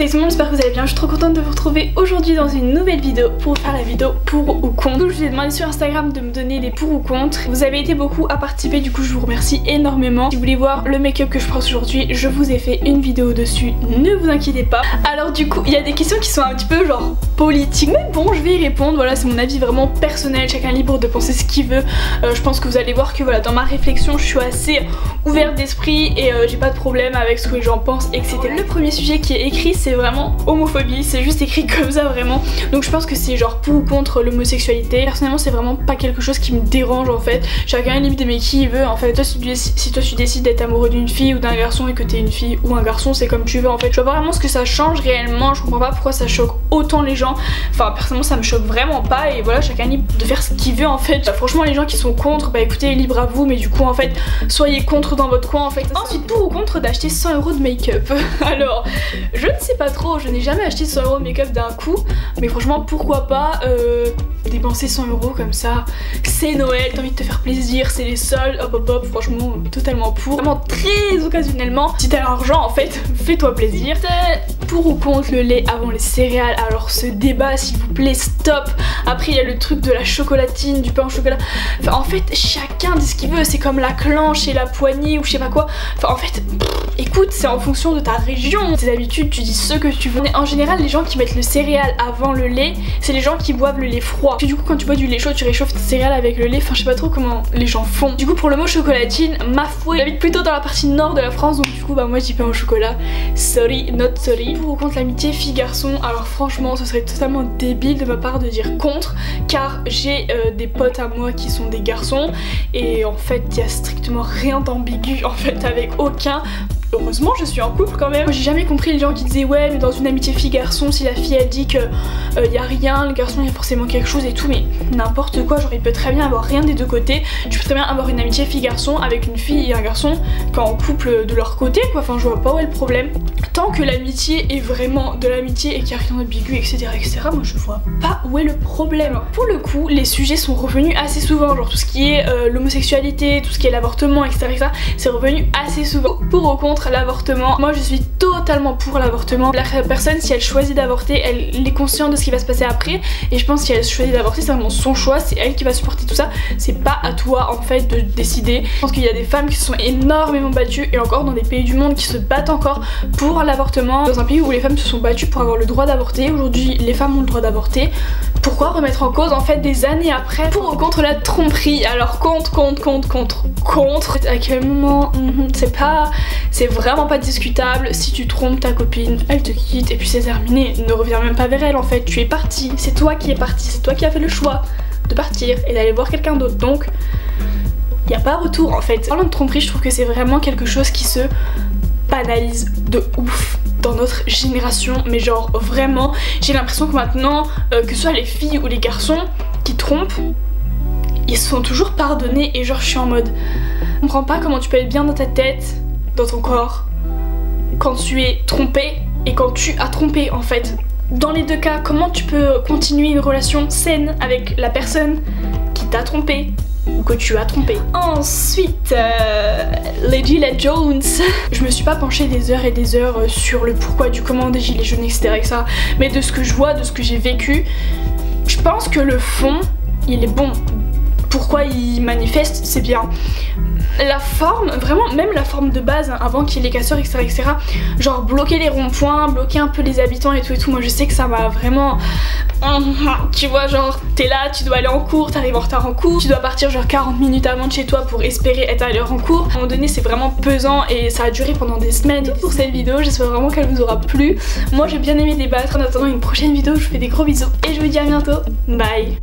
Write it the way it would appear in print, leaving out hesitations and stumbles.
Salut tout le monde, j'espère que vous allez bien, je suis trop contente de vous retrouver aujourd'hui dans une nouvelle vidéo pour faire la vidéo pour ou contre. Donc je vous ai demandé sur Instagram de me donner des pour ou contre. Vous avez été beaucoup à participer, du coup je vous remercie énormément. Si vous voulez voir le make-up que je pense aujourd'hui, je vous ai fait une vidéo dessus, ne vous inquiétez pas. Alors du coup, il y a des questions qui sont un petit peu genre politiques, mais bon je vais y répondre, voilà c'est mon avis vraiment personnel, chacun est libre de penser ce qu'il veut. Je pense que vous allez voir que voilà, dans ma réflexion je suis assez ouverte d'esprit et j'ai pas de problème avec ce que les gens pensent, etc. Le premier sujet qui est écrit c'est vraiment homophobie, c'est juste écrit comme ça vraiment. Donc je pense que c'est genre pour ou contre l'homosexualité. Personnellement c'est vraiment pas quelque chose qui me dérange en fait. Chacun est libre d'aimer qui il veut en fait. Toi si toi tu décides d'être amoureux d'une fille ou d'un garçon et que t'es une fille ou un garçon, c'est comme tu veux en fait. Je vois pas vraiment ce que ça change réellement, je comprends pas pourquoi ça choque autant les gens. Enfin personnellement ça me choque vraiment pas et voilà, chacun est libre de faire ce qu'il veut en fait. Bah, franchement les gens qui sont contre, bah écoutez, libre à vous, mais du coup en fait soyez contre dans votre coin en fait. Ensuite pour ou contre d'acheter 100 € de make-up. Alors je ne sais pas trop, je n'ai jamais acheté 100 € de make-up d'un coup, mais franchement pourquoi pas dépenser 100 € comme ça, c'est Noël, t'as envie de te faire plaisir, c'est les soldes, hop hop hop, franchement totalement pour. Vraiment très occasionnellement, si t'as l'argent en fait, fais-toi plaisir. Pour ou contre le lait avant les céréales, alors ce débat s'il vous plaît stop. Après il y a le truc de la chocolatine, du pain au chocolat, enfin en fait chacun dit ce qu'il veut, c'est comme la clenche et la poignée ou je sais pas quoi, enfin en fait écoute, c'est en fonction de ta région, tes habitudes, tu dis ce que tu veux. En général les gens qui mettent le céréal avant le lait, c'est les gens qui boivent le lait froid. Puis du coup quand tu bois du lait chaud tu réchauffes tes céréales avec le lait, enfin je sais pas trop comment les gens font. Du coup pour le mot chocolatine, ma foi, j'habite plutôt dans la partie nord de la France, donc du coup bah moi je dis pain au chocolat, sorry not sorry. Pour ou contre l'amitié fille-garçon, alors franchement ce serait totalement débile de ma part de dire contre, car j'ai des potes à moi qui sont des garçons et en fait il y a strictement rien d'ambigu en fait avec aucun. Heureusement je suis en couple quand même. J'ai jamais compris les gens qui disaient ouais mais dans une amitié fille-garçon si la fille elle dit que y a rien, le garçon il y a forcément quelque chose et tout, mais n'importe quoi, genre il peut très bien avoir rien des deux côtés. Tu peux très bien avoir une amitié fille-garçon avec une fille et un garçon quand en couple de leur côté quoi, enfin je vois pas où est le problème. Tant que l'amitié est vraiment de l'amitié et qu'il y a rien d'ambigu etc, moi je vois pas où est le problème. Alors, pour le coup les sujets sont revenus assez souvent, genre tout ce qui est l'homosexualité, tout ce qui est l'avortement etc, c'est revenu assez souvent. Pour ou contre l'avortement, moi je suis totalement pour l'avortement. La personne si elle choisit d'avorter, elle est consciente de ce qui va se passer après et je pense que si elle choisit d'avorter c'est vraiment son choix, c'est elle qui va supporter tout ça, c'est pas à toi en fait de décider. Je pense qu'il y a des femmes qui se sont énormément battues et encore dans des pays du monde qui se battent encore pour l'avortement. Dans un pays où les femmes se sont battues pour avoir le droit d'avorter, aujourd'hui les femmes ont le droit d'avorter. Pourquoi remettre en cause en fait des années après? Pour ou contre la tromperie, alors contre. À quel moment? C'est vraiment pas discutable. Si tu trompes ta copine, elle te quitte et puis c'est terminé, ne reviens même pas vers elle en fait, tu es parti, c'est toi qui es parti, c'est toi qui as fait le choix de partir et d'aller voir quelqu'un d'autre, donc y a pas retour en fait. Parlant de tromperie, je trouve que c'est vraiment quelque chose qui se banalise de ouf dans notre génération, mais genre vraiment j'ai l'impression que maintenant que ce soit les filles ou les garçons qui trompent, ils se font toujours pardonner et genre je suis en mode je comprends pas comment tu peux être bien dans ta tête, dans ton corps, quand tu es trompé et quand tu as trompé en fait. Dans les deux cas, comment tu peux continuer une relation saine avec la personne qui t'a trompé ou que tu as trompé. Ensuite, les gilets jaunes. Je me suis pas penchée des heures et des heures sur le pourquoi du comment des gilets jaunes etc, mais de ce que je vois, de ce que j'ai vécu, je pense que le fond il est bon. Pourquoi ils manifestent, c'est bien. La forme, vraiment même la forme de base hein, avant qu'il y ait les casseurs etc, genre bloquer les ronds-points, bloquer un peu les habitants et tout, moi je sais que ça m'a vraiment tu vois, genre t'es là, tu dois aller en cours, t'arrives en retard en cours, tu dois partir genre 40 minutes avant de chez toi pour espérer être à l'heure en cours. À un moment donné c'est vraiment pesant et ça a duré pendant des semaines. Et pour cette vidéo, j'espère vraiment qu'elle vous aura plu. Moi j'ai bien aimé débattre. En attendant une prochaine vidéo, je vous fais des gros bisous et je vous dis à bientôt, bye.